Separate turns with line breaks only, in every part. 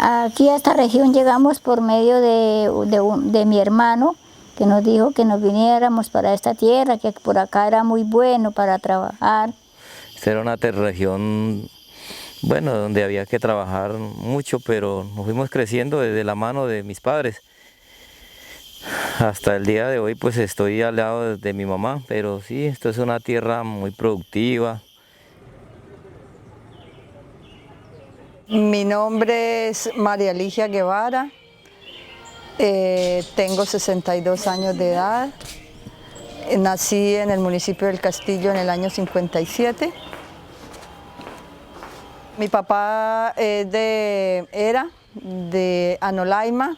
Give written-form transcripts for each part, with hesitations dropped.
Aquí a esta región llegamos por medio de mi hermano, que nos dijo que nos viniéramos para esta tierra, que por acá era muy bueno para trabajar.
Esta era una región, bueno, donde había que trabajar mucho, pero nos fuimos creciendo desde la mano de mis padres. Hasta el día de hoy pues estoy al lado de mi mamá, pero sí, esto es una tierra muy productiva.
Mi nombre es María Ligia Guevara, tengo 62 años de edad, nací en el municipio del Castillo en el año 57. Mi papá era de Anolaima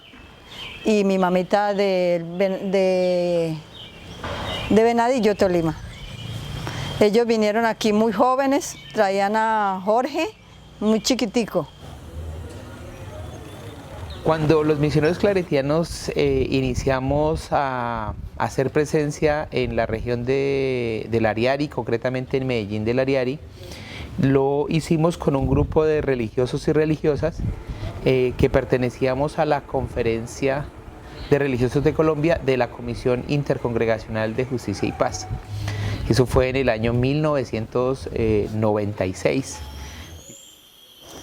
y mi mamita de Venadillo, Tolima. Ellos vinieron aquí muy jóvenes, traían a Jorge, muy chiquitico.
Cuando los misioneros claretianos iniciamos a hacer presencia en la región del Ariari, concretamente en Medellín del Ariari, lo hicimos con un grupo de religiosos y religiosas que pertenecíamos a la Conferencia de Religiosos de Colombia de la Comisión Intercongregacional de Justicia y Paz. Eso fue en el año 1996.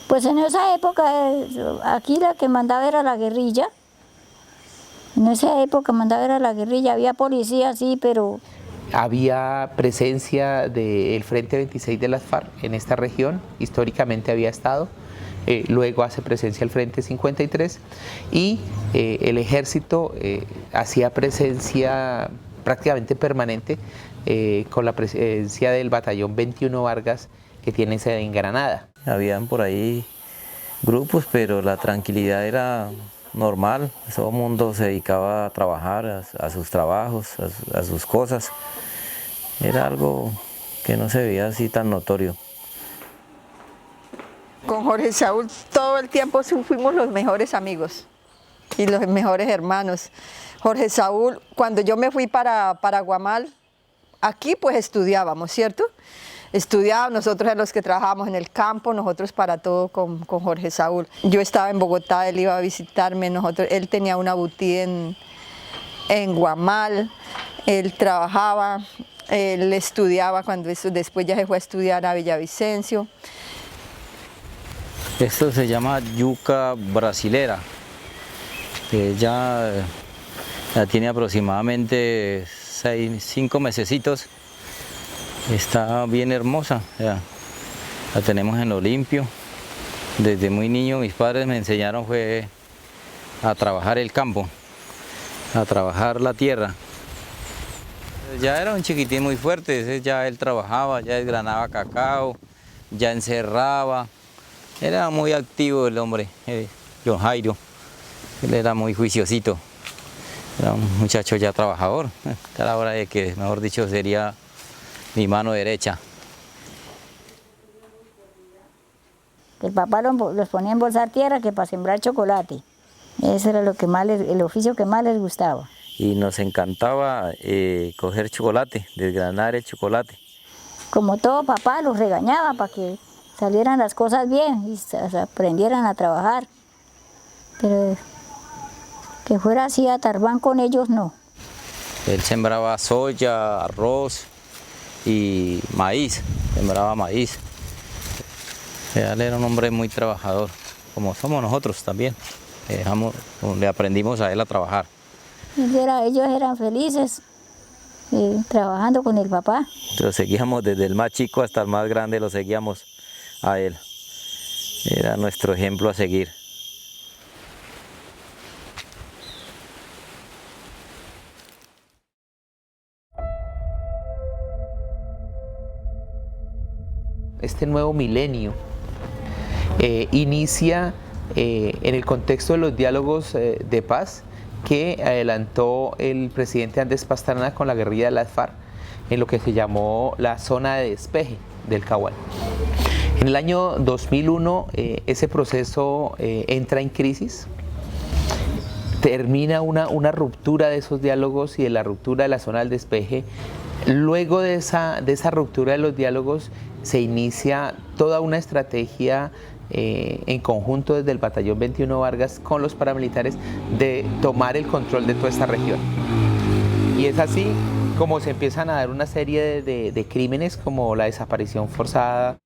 Pues en esa época, aquí la que mandaba era la guerrilla. En esa época mandaba era la guerrilla, había policía, sí, pero...
Había presencia del Frente 26 de las FARC en esta región, históricamente había estado. Luego hace presencia el Frente 53 y el ejército hacía presencia prácticamente permanente con la presencia del batallón 21 Vargas que tiene sede en Granada.
Habían por ahí grupos, pero la tranquilidad era normal, todo el mundo se dedicaba a trabajar, a sus trabajos, a sus cosas. Era algo que no se veía así tan notorio.
Con Jorge Saúl todo el tiempo fuimos los mejores amigos y los mejores hermanos. Jorge Saúl, cuando yo me fui para Guamal, aquí pues estudiábamos, ¿cierto? Estudiábamos, nosotros eran los que trabajábamos en el campo, nosotros para todo con Jorge Saúl. Yo estaba en Bogotá, él iba a visitarme, él tenía una boutique en Guamal, él trabajaba, él estudiaba, después ya se fue a estudiar a Villavicencio.
Esto se llama yuca brasilera, que ya tiene aproximadamente 5 mesecitos. Está bien hermosa, ya. La tenemos en lo limpio. Desde muy niño mis padres me enseñaron fue a trabajar el campo, a trabajar la tierra. Ya era un chiquitín muy fuerte, ya él trabajaba, ya desgranaba cacao, ya encerraba. Era muy activo el hombre, John Jairo. Él era muy juiciosito. Era un muchacho ya trabajador, a la hora de que, mejor dicho, sería mi mano derecha.
El papá los ponía a embolsar tierra que para sembrar chocolate. Ese era el oficio que más les gustaba.
Y nos encantaba coger chocolate, desgranar el chocolate.
Como todo papá los regañaba para que salieran las cosas bien y aprendieran a trabajar. Pero que fuera así a tarbán con ellos, no.
Él sembraba soya, arroz y maíz, sembraba maíz. Él era un hombre muy trabajador, como somos nosotros también. Le aprendimos a él a trabajar.
Ellos eran felices trabajando con el papá.
Lo seguíamos desde el más chico hasta el más grande, lo seguíamos a él. Era nuestro ejemplo a seguir.
Este nuevo milenio inicia en el contexto de los diálogos de paz que adelantó el presidente Andrés Pastrana con la guerrilla de las FARC en lo que se llamó la zona de despeje del Caguán. En el año 2001 ese proceso entra en crisis, termina una ruptura de esos diálogos y de la ruptura de la zona del despeje. Luego de esa ruptura de los diálogos se inicia toda una estrategia en conjunto desde el Batallón 21 Vargas con los paramilitares de tomar el control de toda esta región. Y es así como se empiezan a dar una serie de crímenes como la desaparición forzada.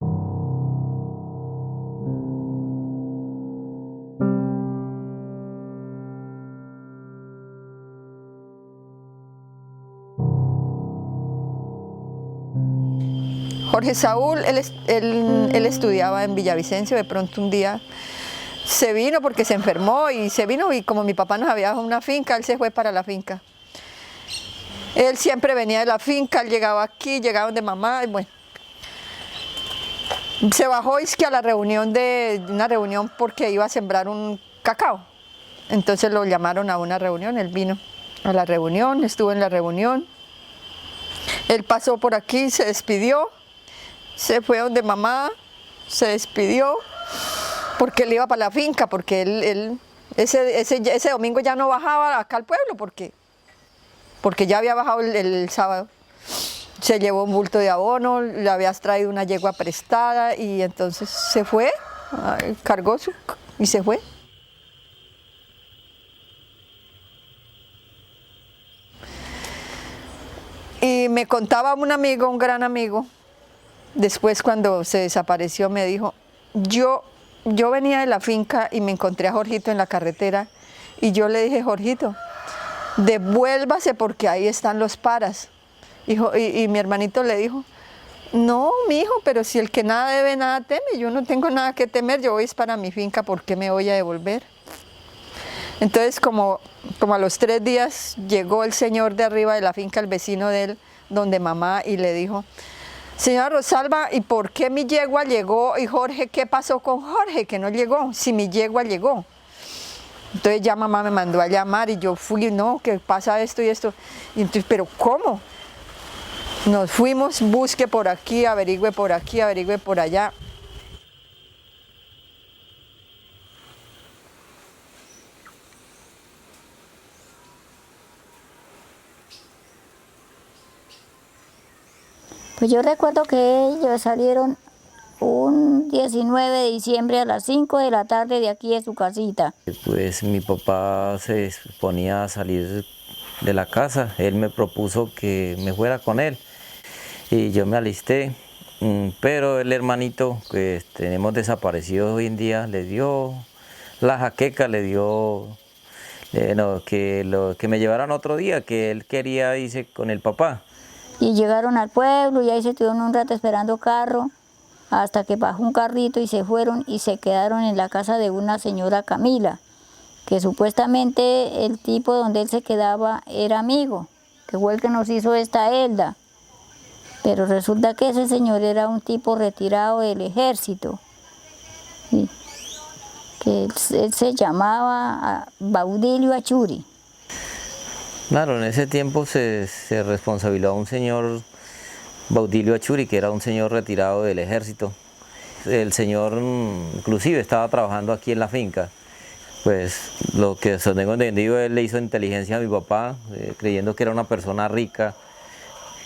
Jorge Saúl, él estudiaba en Villavicencio, de pronto un día se vino porque se enfermó y se vino y como mi papá nos había dejado una finca, él se fue para la finca. Él siempre venía de la finca, él llegaba aquí, llegaba donde mamá y bueno. Se bajó es que a la reunión una reunión porque iba a sembrar un cacao. Entonces lo llamaron a una reunión, él vino a la reunión, estuvo en la reunión. Él pasó por aquí, se despidió. Se fue donde mamá, se despidió, porque él iba para la finca, porque él ese domingo ya no bajaba acá al pueblo, porque ya había bajado el sábado. Se llevó un bulto de abono, le habías traído una yegua prestada y entonces se fue, cargó y se fue. Y me contaba un amigo, un gran amigo, después cuando se desapareció me dijo, yo venía de la finca y me encontré a Jorgito en la carretera y yo le dije, Jorgito, devuélvase porque ahí están los paras. Y mi hermanito le dijo, no, mijo, pero si el que nada debe, nada teme, yo no tengo nada que temer, yo voy para mi finca, ¿por qué me voy a devolver? Entonces como a los 3 días llegó el señor de arriba de la finca, el vecino de él, donde mamá, y le dijo, señora Rosalba, ¿y por qué mi yegua llegó? Y Jorge, ¿qué pasó con Jorge que no llegó? Si mi yegua llegó. Entonces ya mamá me mandó a llamar y yo fui, no, ¿qué pasa esto y esto? Y entonces, ¿pero cómo? Nos fuimos, busque por aquí, averigüe por allá.
Pues yo recuerdo que ellos salieron un 19 de diciembre a las 5 de la tarde de aquí de su casita.
Pues mi papá se disponía a salir de la casa, él me propuso que me fuera con él y yo me alisté, pero el hermanito que tenemos desaparecido hoy en día le dio la jaqueca, le dio que me llevaran otro día, que él quería irse con el papá.
Y llegaron al pueblo y ahí se estuvieron un rato esperando carro, hasta que bajó un carrito y se fueron y se quedaron en la casa de una señora Camila, que supuestamente el tipo donde él se quedaba era amigo, que fue el que nos hizo esta Elda. Pero resulta que ese señor era un tipo retirado del ejército, ¿sí? Que él se llamaba Baudilio Achuri.
Claro, en ese tiempo se responsabilizó a un señor Baudilio Achuri, que era un señor retirado del ejército. El señor inclusive estaba trabajando aquí en la finca. Pues lo que tengo entendido, él le hizo inteligencia a mi papá, creyendo que era una persona rica,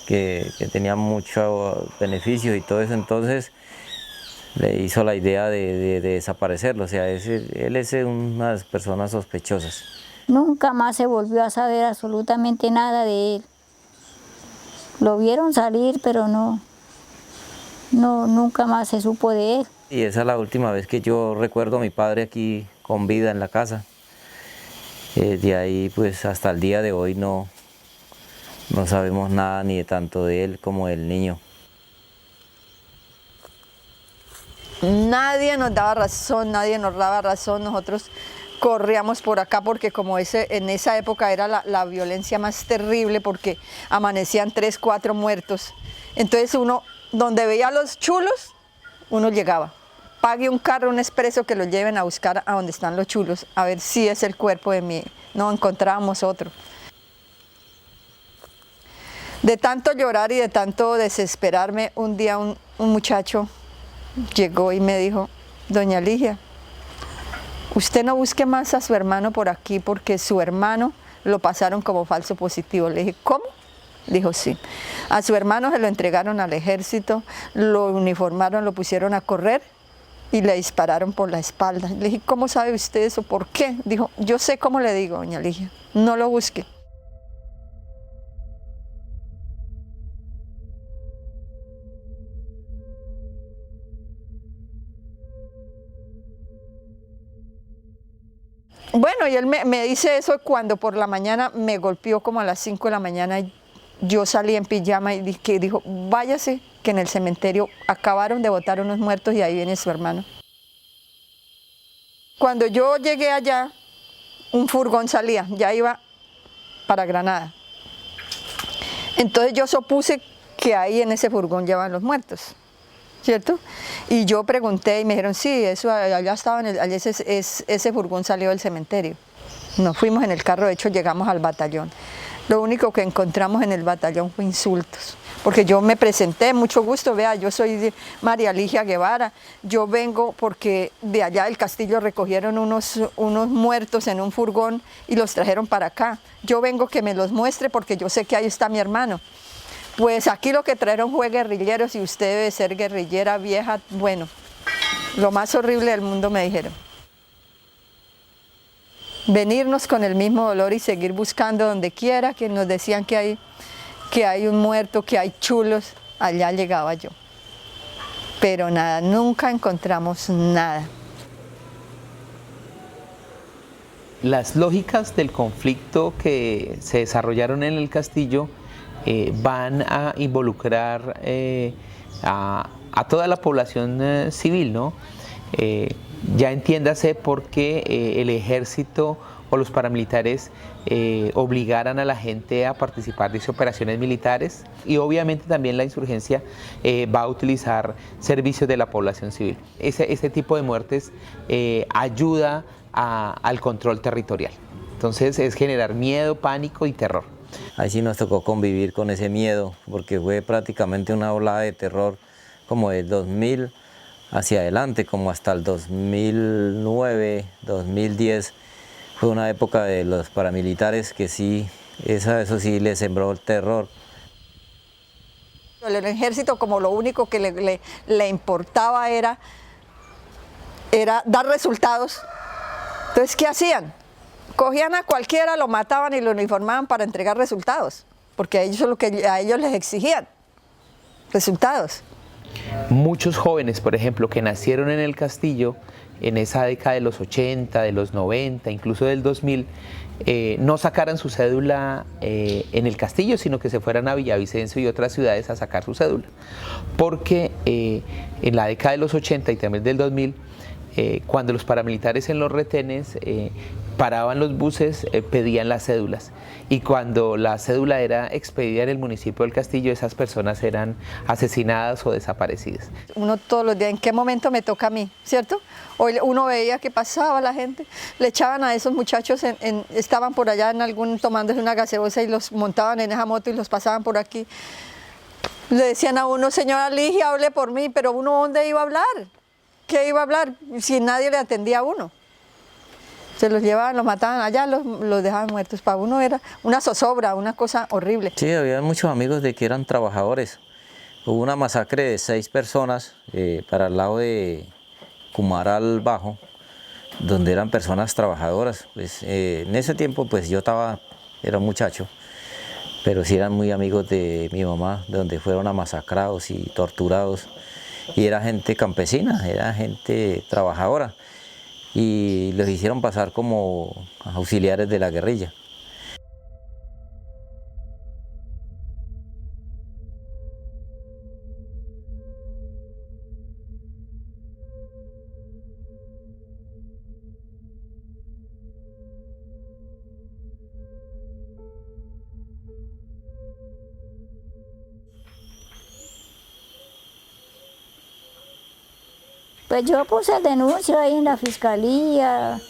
que tenía muchos beneficios y todo eso, entonces le hizo la idea de desaparecerlo. O sea, él es una de las personas sospechosas.
Nunca más se volvió a saber absolutamente nada de él. Lo vieron salir, pero nunca más se supo de él.
Y esa es la última vez que yo recuerdo a mi padre aquí con vida en la casa. De ahí pues hasta el día de hoy no sabemos nada ni de tanto de él como del niño.
Nadie nos daba razón, nosotros corríamos por acá porque como en esa época era la violencia más terrible porque amanecían 3, 4 muertos. Entonces uno, donde veía a los chulos, uno llegaba. Pague un carro, un expreso que lo lleven a buscar a donde están los chulos, a ver si es el cuerpo de mí. No encontrábamos otro. De tanto llorar y de tanto desesperarme, un día un muchacho llegó y me dijo, doña Ligia, usted no busque más a su hermano por aquí porque su hermano lo pasaron como falso positivo. Le dije, ¿cómo? Dijo, sí. A su hermano se lo entregaron al ejército, lo uniformaron, lo pusieron a correr y le dispararon por la espalda. Le dije, ¿cómo sabe usted eso? ¿Por qué? Dijo, yo sé cómo le digo, doña Ligia, no lo busque. Bueno, y él me dice eso cuando por la mañana me golpeó como a las 5 de la mañana. Yo salí en pijama y dijo, váyase, que en el cementerio acabaron de botar unos muertos y ahí viene su hermano. Cuando yo llegué allá, un furgón salía, ya iba para Granada. Entonces yo supuse que ahí en ese furgón llevaban los muertos, ¿cierto? Y yo pregunté y me dijeron, sí, eso allá estaba, ese furgón salió del cementerio. Nos fuimos en el carro, de hecho llegamos al batallón. Lo único que encontramos en el batallón fue insultos, porque yo me presenté, mucho gusto, vea, yo soy María Ligia Guevara, yo vengo porque de allá del castillo recogieron unos muertos en un furgón y los trajeron para acá. Yo vengo que me los muestre porque yo sé que ahí está mi hermano. Pues aquí lo que trajeron fue guerrilleros y usted debe ser guerrillera vieja, bueno, lo más horrible del mundo me dijeron. Venirnos con el mismo dolor y seguir buscando donde quiera, que nos decían que hay un muerto, que hay chulos, allá llegaba yo. Pero nada, nunca encontramos nada.
Las lógicas del conflicto que se desarrollaron en el castillo van a involucrar a toda la población civil, ¿no? Ya entiéndase porque el ejército o los paramilitares obligaran a la gente a participar de operaciones militares y obviamente también la insurgencia va a utilizar servicios de la población civil. Ese tipo de muertes ayuda al control territorial. Entonces es generar miedo, pánico y terror.
Ahí sí nos tocó convivir con ese miedo, porque fue prácticamente una ola de terror como del 2000 hacia adelante, como hasta el 2009, 2010. Fue una época de los paramilitares que sí, eso sí le sembró el terror.
El ejército, como lo único que le importaba era dar resultados. Entonces, ¿qué hacían? Cogían a cualquiera, lo mataban y lo uniformaban para entregar resultados, porque eso es lo que a ellos les exigían, resultados.
Muchos jóvenes, por ejemplo, que nacieron en el castillo en esa década de los 80, de los 90, incluso del 2000, no sacaran su cédula en el castillo, sino que se fueran a Villavicencio y otras ciudades a sacar su cédula. Porque en la década de los 80 y también del 2000, cuando los paramilitares en los retenes paraban los buses, pedían las cédulas. Y cuando la cédula era expedida en el municipio del Castillo, esas personas eran asesinadas o desaparecidas.
Uno todos los días, ¿en qué momento me toca a mí? ¿Cierto? Hoy uno veía que pasaba la gente, le echaban a esos muchachos, estaban por allá tomándose una gaseosa y los montaban en esa moto y los pasaban por aquí. Le decían a uno, señora Ligia, hable por mí, pero uno ¿dónde iba a hablar? ¿Qué iba a hablar si nadie le atendía a uno? Se los llevaban, los mataban allá, los dejaban muertos. Para uno era una zozobra, una cosa horrible.
Sí, había muchos amigos de que eran trabajadores. Hubo una masacre de 6 personas para el lado de Cumaral Bajo, donde eran personas trabajadoras. Pues, en ese tiempo pues yo era un muchacho, pero sí eran muy amigos de mi mamá, donde fueron masacrados y torturados. Y era gente campesina, era gente trabajadora. Y los hicieron pasar como auxiliares de la guerrilla.
Pues yo puse el denuncio ahí en la fiscalía,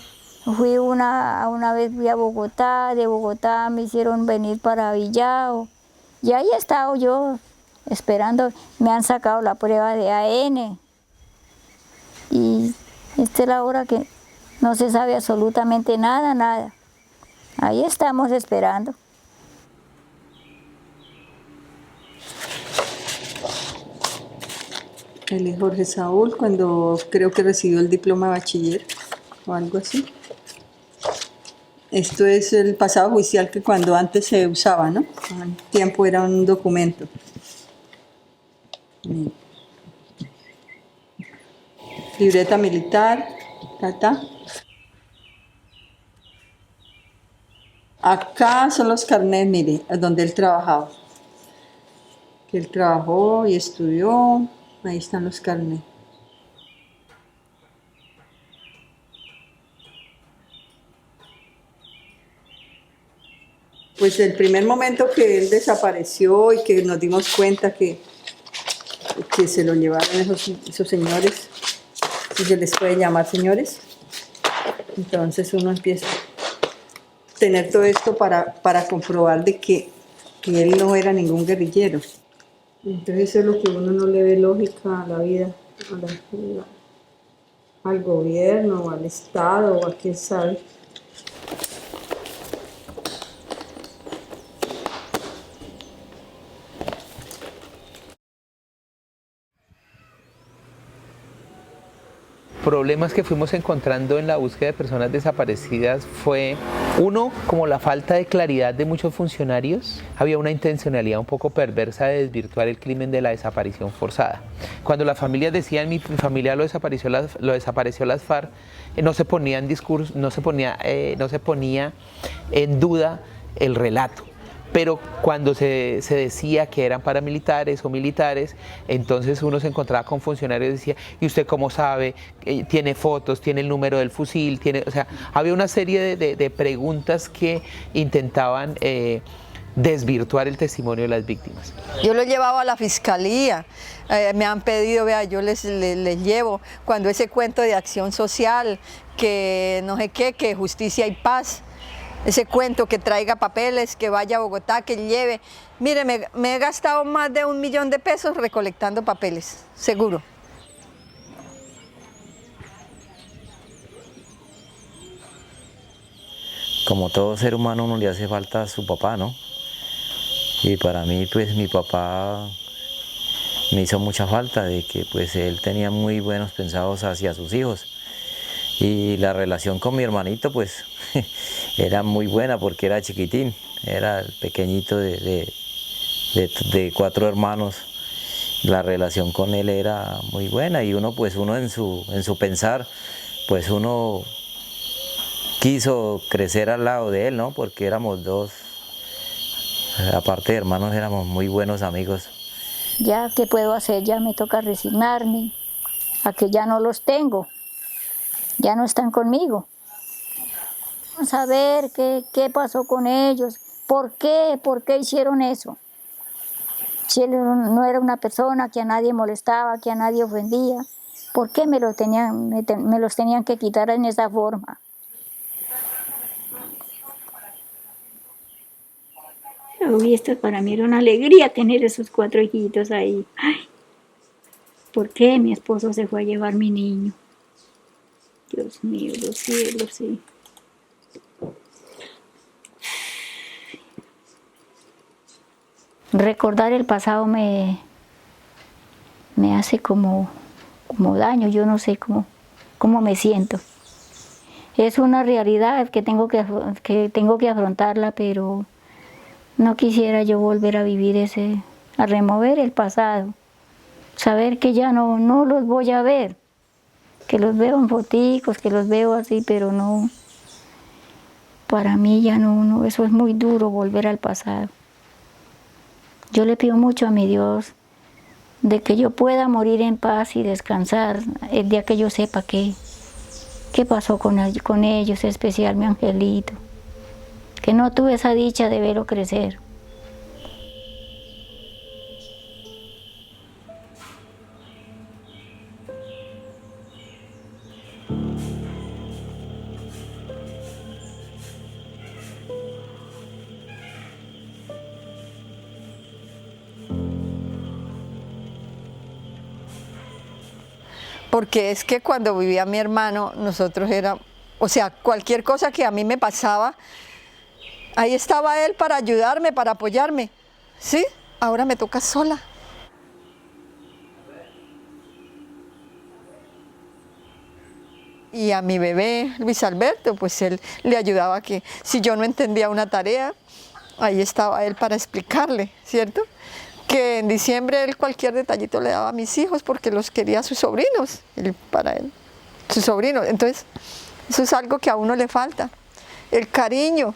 una vez fui a Bogotá, de Bogotá me hicieron venir para Villao, y ahí he estado yo esperando, me han sacado la prueba de AN, y esta es la hora que no se sabe absolutamente nada, ahí estamos esperando.
Él es Jorge Saúl, cuando creo que recibió el diploma de bachiller o algo así. Esto es el pasado judicial que cuando antes se usaba, ¿no? En tiempo era un documento. Libreta militar, ta. Acá son los carnets, mire, donde él trabajaba. Que él trabajó y estudió, ahí están los carnets. Pues el primer momento que él desapareció y que nos dimos cuenta que se lo llevaron esos señores, si se les puede llamar señores, entonces uno empieza a tener todo esto para comprobar de que él no era ningún guerrillero. Entonces eso es lo que uno no le ve lógica a la vida, al gobierno, al Estado, o a quién sabe.
Problemas que fuimos encontrando en la búsqueda de personas desaparecidas fue, uno, como la falta de claridad de muchos funcionarios. Había una intencionalidad un poco perversa de desvirtuar el crimen de la desaparición forzada. Cuando las familias decían mi familia lo desapareció las FARC, no se ponía en discurso, no se ponía en duda el relato. Pero cuando se decía que eran paramilitares o militares, entonces uno se encontraba con funcionarios y decía, ¿y usted cómo sabe? ¿Tiene fotos? ¿Tiene el número del fusil? O sea, había una serie de preguntas que intentaban desvirtuar el testimonio de las víctimas.
Yo lo llevaba a la fiscalía, me han pedido, vea, yo les llevo, cuando ese cuento de acción social, que no sé qué, que justicia y paz, ese cuento que traiga papeles, que vaya a Bogotá, que lleve. Mire, me he gastado más de 1 millón de pesos recolectando papeles, seguro.
Como todo ser humano, uno le hace falta a su papá, ¿no? Y para mí, pues mi papá me hizo mucha falta, de que pues él tenía muy buenos pensados hacia sus hijos. Y la relación con mi hermanito, pues era muy buena porque era chiquitín, era el pequeñito de 4 hermanos. La relación con él era muy buena y uno en su pensar, pues uno quiso crecer al lado de él, ¿no? Porque éramos dos, aparte de hermanos, éramos muy buenos amigos.
Ya, ¿qué puedo hacer? Ya me toca resignarme a que ya no los tengo, ya no están conmigo. Vamos a ver qué pasó con ellos, por qué hicieron eso. Si él no era una persona que a nadie molestaba, que a nadie ofendía, ¿por qué me los tenían que quitar en esa forma? Uy, esto para mí era una alegría tener esos 4 hijitos ahí. Ay, ¿por qué mi esposo se fue a llevar mi niño? Dios mío, los cielos, sí. Recordar el pasado me hace como daño, yo no sé cómo me siento. Es una realidad que tengo que afrontarla, pero no quisiera yo volver a vivir a remover el pasado. Saber que ya no los voy a ver, que los veo en foticos, que los veo así, pero no, para mí ya no, eso es muy duro, volver al pasado. Yo le pido mucho a mi Dios de que yo pueda morir en paz y descansar el día que yo sepa qué pasó con ellos, en especial mi angelito, que no tuve esa dicha de verlo crecer.
Porque es que cuando vivía mi hermano, nosotros era, o sea, cualquier cosa que a mí me pasaba, ahí estaba él para ayudarme, para apoyarme. ¿Sí? Ahora me toca sola. Y a mi bebé, Luis Alberto, pues él le ayudaba que si yo no entendía una tarea, ahí estaba él para explicarle, ¿cierto? Que en diciembre él cualquier detallito le daba a mis hijos porque los quería a sus sobrinos, para él, sus sobrinos. Entonces, eso es algo que a uno le falta, el cariño.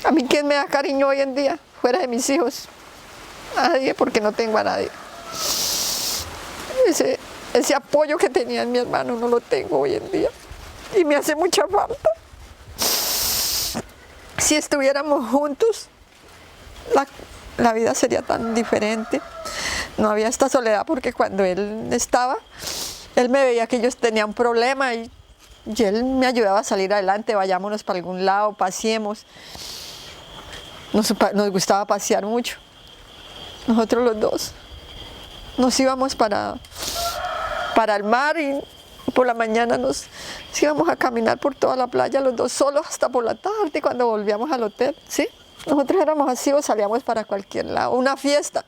A mí, ¿quién me da cariño hoy en día, fuera de mis hijos? Nadie, porque no tengo a nadie. Ese apoyo que tenía en mi hermano no lo tengo hoy en día y me hace mucha falta. Si estuviéramos juntos, la vida sería tan diferente. No había esta soledad porque cuando él estaba, él me veía que yo tenía un problema y él me ayudaba a salir adelante, vayámonos para algún lado, paseemos. Nos gustaba pasear mucho. Nosotros los dos nos íbamos para el mar y por la mañana nos íbamos a caminar por toda la playa los dos solos hasta por la tarde cuando volvíamos al hotel, ¿sí? Nosotros éramos así o salíamos para cualquier lado, una fiesta.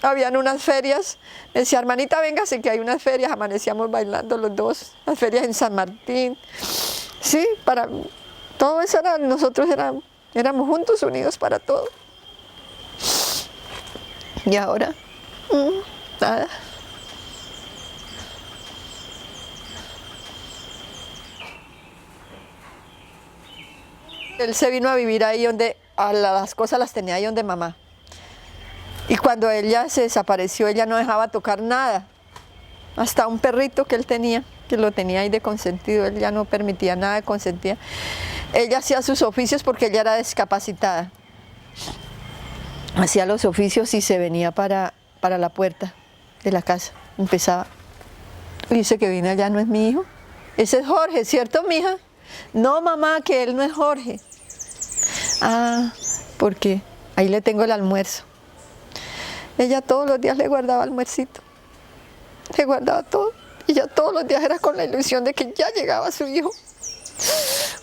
Habían unas ferias, me decía, hermanita, véngase que hay unas ferias, amanecíamos bailando los dos, las ferias en San Martín, sí, para todo eso nosotros éramos juntos, unidos para todo. Y ahora, nada. Él se vino a vivir ahí donde las cosas las tenía ahí donde mamá. Y cuando ella se desapareció, ella no dejaba tocar nada. Hasta un perrito que él tenía, que lo tenía ahí de consentido, él ya no permitía nada de consentía. Ella hacía sus oficios porque ella era discapacitada. Hacía los oficios y se venía para la puerta de la casa. Empezaba. Dice que viene allá, no es mi hijo. Ese es Jorge, ¿cierto, mija? No, mamá, que él no es Jorge. Ah, porque ahí le tengo el almuerzo. Ella todos los días le guardaba almuercito. Le guardaba todo. Y ya todos los días era con la ilusión de que ya llegaba su hijo.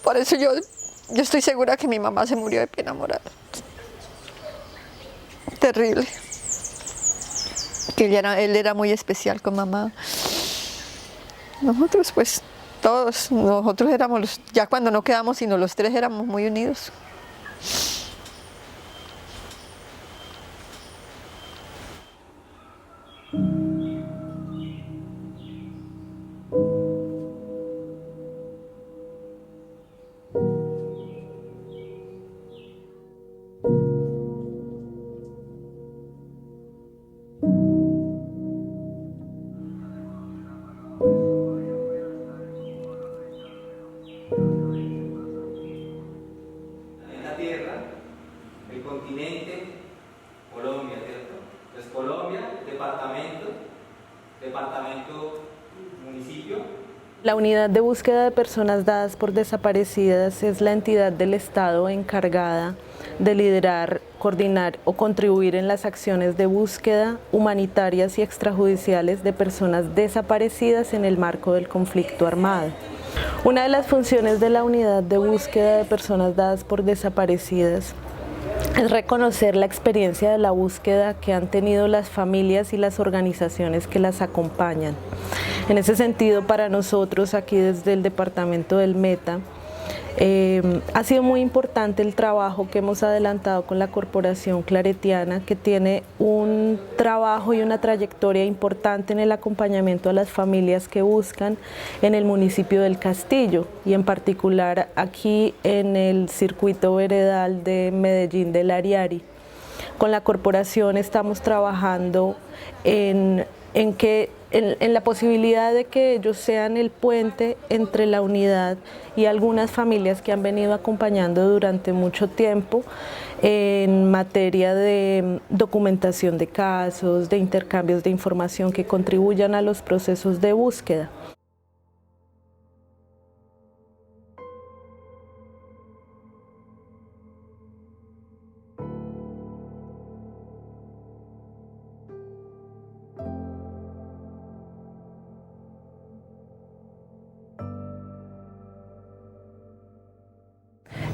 Por eso yo estoy segura que mi mamá se murió de pena moral. Terrible. Que él era muy especial con mamá. Nosotros pues, nosotros éramos, ya cuando no quedamos sino los tres éramos muy unidos.
Continente, Colombia, ¿cierto? Entonces Colombia, departamento, municipio.
La Unidad de Búsqueda de Personas Dadas por Desaparecidas es la entidad del Estado encargada de liderar, coordinar o contribuir en las acciones de búsqueda humanitarias y extrajudiciales de personas desaparecidas en el marco del conflicto armado. Una de las funciones de la Unidad de Búsqueda de Personas Dadas por Desaparecidas es reconocer la experiencia de la búsqueda que han tenido las familias y las organizaciones que las acompañan. En ese sentido, para nosotros aquí desde el departamento del Meta, ha sido muy importante el trabajo que hemos adelantado con la Corporación Claretiana, que tiene un trabajo y una trayectoria importante en el acompañamiento a las familias que buscan en el municipio del Castillo y en particular aquí en el circuito veredal de Medellín del Ariari. Con la corporación estamos trabajando en la posibilidad de que ellos sean el puente entre la unidad y algunas familias que han venido acompañando durante mucho tiempo en materia de documentación de casos, de intercambios de información que contribuyan a los procesos de búsqueda.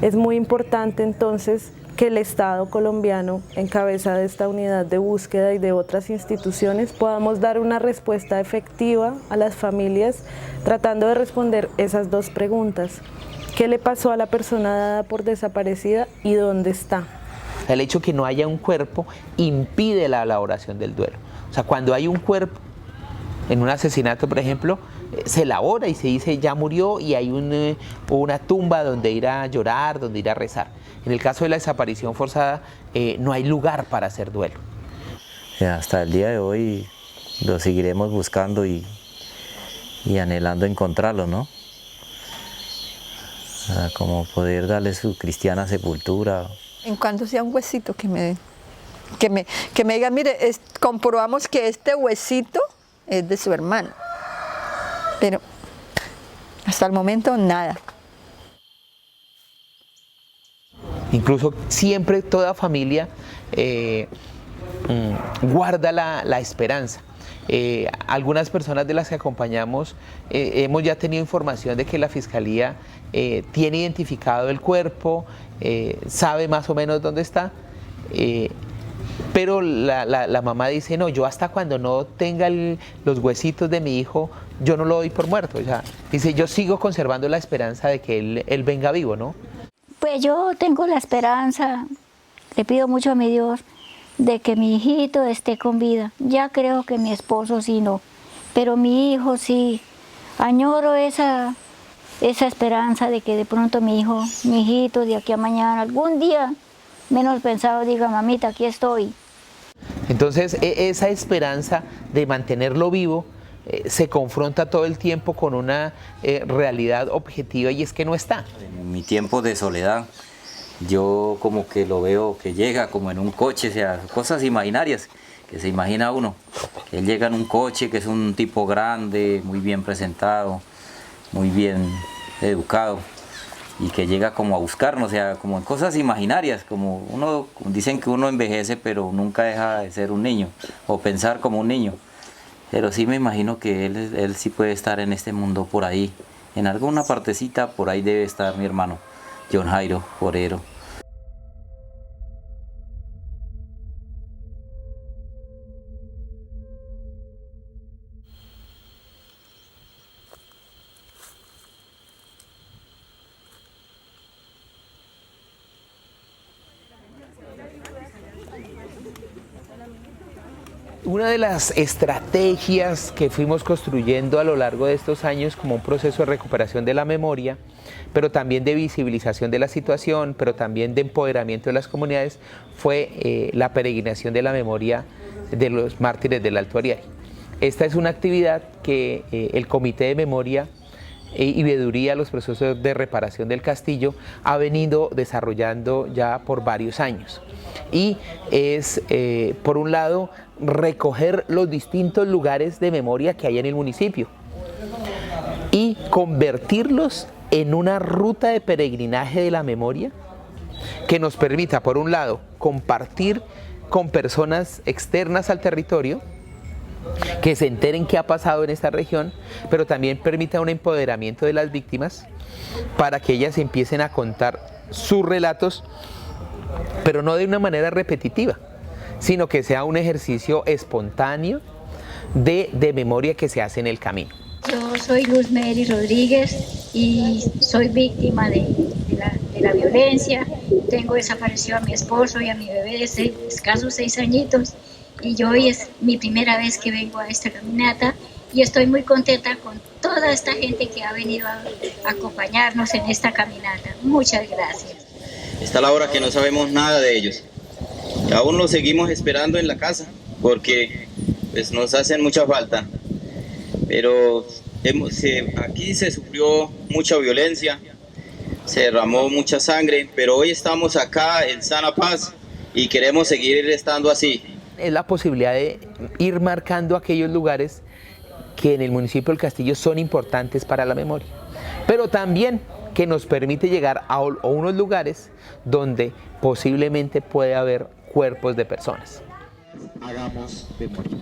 Es muy importante entonces que el Estado colombiano, en cabeza de esta unidad de búsqueda y de otras instituciones, podamos dar una respuesta efectiva a las familias tratando de responder esas dos preguntas. ¿Qué le pasó a la persona dada por desaparecida y dónde está?
El hecho que no haya un cuerpo impide la elaboración del duelo. O sea, cuando hay un cuerpo, en un asesinato, por ejemplo, se elabora y se dice ya murió y hay una tumba donde ir a llorar, donde ir a rezar. En el caso de la desaparición forzada, no hay lugar para hacer duelo.
Hasta el día de hoy lo seguiremos buscando y anhelando encontrarlo, ¿no? Como poder darle su cristiana sepultura.
En cuanto sea un huesito que me diga, mire, comprobamos que este huesito es de su hermano. Pero hasta el momento nada.
Incluso siempre toda familia guarda la esperanza. Algunas personas de las que acompañamos hemos ya tenido información de que la Fiscalía tiene identificado el cuerpo, sabe más o menos dónde está, pero la mamá dice, no, yo hasta cuando no tenga los huesitos de mi hijo, yo no lo doy por muerto. O sea, dice, yo sigo conservando la esperanza de que él venga vivo, ¿no?
Pues yo tengo la esperanza, le pido mucho a mi Dios, de que mi hijito esté con vida. Ya creo que mi esposo sí no, pero mi hijo sí. Añoro esa esperanza de que de pronto mi hijito de aquí a mañana, algún día menos pensado diga, mamita, aquí estoy.
Entonces esa esperanza de mantenerlo vivo se confronta todo el tiempo con una realidad objetiva y es que no está.
En mi tiempo de soledad, yo como que lo veo que llega como en un coche, o sea, cosas imaginarias que se imagina uno. Que él llega en un coche que es un tipo grande, muy bien presentado, muy bien educado y que llega como a buscarnos, o sea, como en cosas imaginarias, como dicen que uno envejece pero nunca deja de ser un niño o pensar como un niño. Pero sí me imagino que él sí puede estar en este mundo por ahí, en alguna partecita por ahí debe estar mi hermano, John Jairo Forero.
Una de las estrategias que fuimos construyendo a lo largo de estos años como un proceso de recuperación de la memoria, pero también de visibilización de la situación, pero también de empoderamiento de las comunidades, fue la peregrinación de la memoria de los mártires del Alto Ariari. Esta es una actividad que el Comité de Memoria y Veeduría, los procesos de reparación del castillo, ha venido desarrollando ya por varios años. Y es, por un lado, recoger los distintos lugares de memoria que hay en el municipio y convertirlos en una ruta de peregrinaje de la memoria que nos permita, por un lado, compartir con personas externas al territorio, que se enteren qué ha pasado en esta región, pero también permita un empoderamiento de las víctimas para que ellas empiecen a contar sus relatos, pero no de una manera repetitiva, sino que sea un ejercicio espontáneo de memoria que se hace en el camino.
Yo soy Luz Mary Rodríguez y soy víctima de la violencia. Tengo desaparecido a mi esposo y a mi bebé de escasos 6 añitos. Y hoy es mi primera vez que vengo a esta caminata y estoy muy contenta con toda esta gente que ha venido a acompañarnos en esta caminata. Muchas gracias.
Está la hora que no sabemos nada de ellos. Y aún los seguimos esperando en la casa porque pues, nos hacen mucha falta. Pero aquí se sufrió mucha violencia, se derramó mucha sangre, pero hoy estamos acá en sana paz y queremos seguir estando así.
Es la posibilidad de ir marcando aquellos lugares que en el municipio del Castillo son importantes para la memoria, pero también que nos permite llegar a unos lugares donde posiblemente puede haber cuerpos de personas.
Hagamos memoria.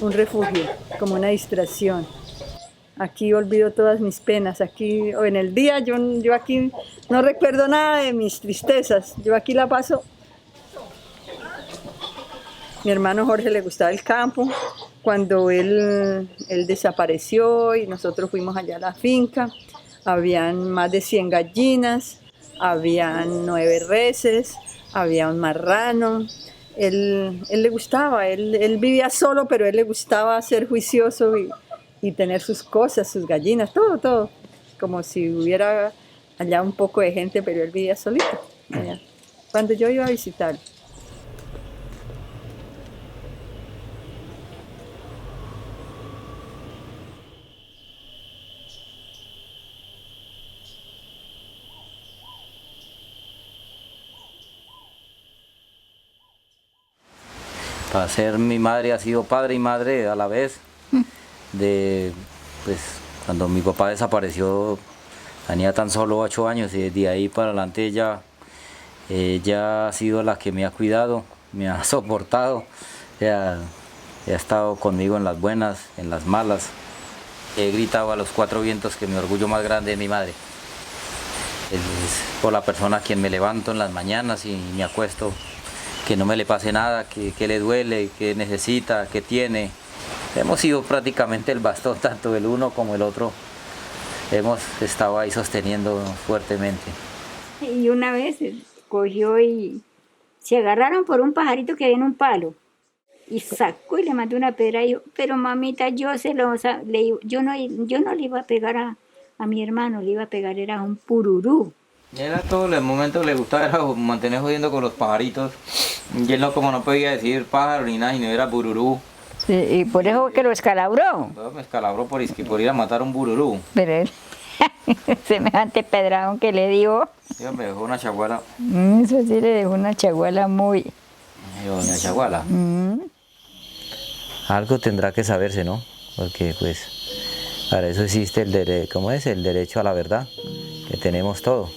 un refugio, como una distracción. Aquí olvido todas mis penas, aquí, o en el día yo aquí no recuerdo nada de mis tristezas, yo aquí la paso. Mi hermano Jorge le gustaba el campo, cuando él desapareció y nosotros fuimos allá a la finca, habían más de 100 gallinas, habían 9 reses, había un marrano. Él le gustaba, él vivía solo, pero él le gustaba ser juicioso y tener sus cosas, sus gallinas, todo, como si hubiera allá un poco de gente, pero él vivía solito allá, cuando yo iba a visitarlo.
Para ser mi madre ha sido padre y madre a la vez. Pues, cuando mi papá desapareció tenía tan solo 8 años y desde ahí para adelante ella ha sido la que me ha cuidado, me ha soportado, ella ha estado conmigo en las buenas, en las malas. He gritado a los 4 vientos que mi orgullo más grande es mi madre. Es por la persona a quien me levanto en las mañanas y me acuesto, que no me le pase nada, que le duele, que necesita, que tiene. Hemos sido prácticamente el bastón, tanto el uno como el otro. Hemos estado ahí sosteniendo fuertemente.
Y una vez cogió y se agarraron por un pajarito que había en un palo. Y sacó y le mandó una pedra y yo, pero mamita, yo no le iba a pegar a mi hermano, le iba a pegar, era un pururú.
Él a todo el momento le gustaba era mantener jodiendo con los pajaritos. Y él no, como no podía decir pájaro ni nada, y no era bururú.
Sí, y por eso que lo escalabró.
Me escalabró por ir a matar un bururú.
Pero él, semejante pedradón que le dio.
Yo me dejó una chaguala.
Eso sí le dejó una chaguala muy...
Doña Chaguala. Algo tendrá que saberse, ¿no? Porque pues para eso existe el derecho a la verdad, que tenemos todo.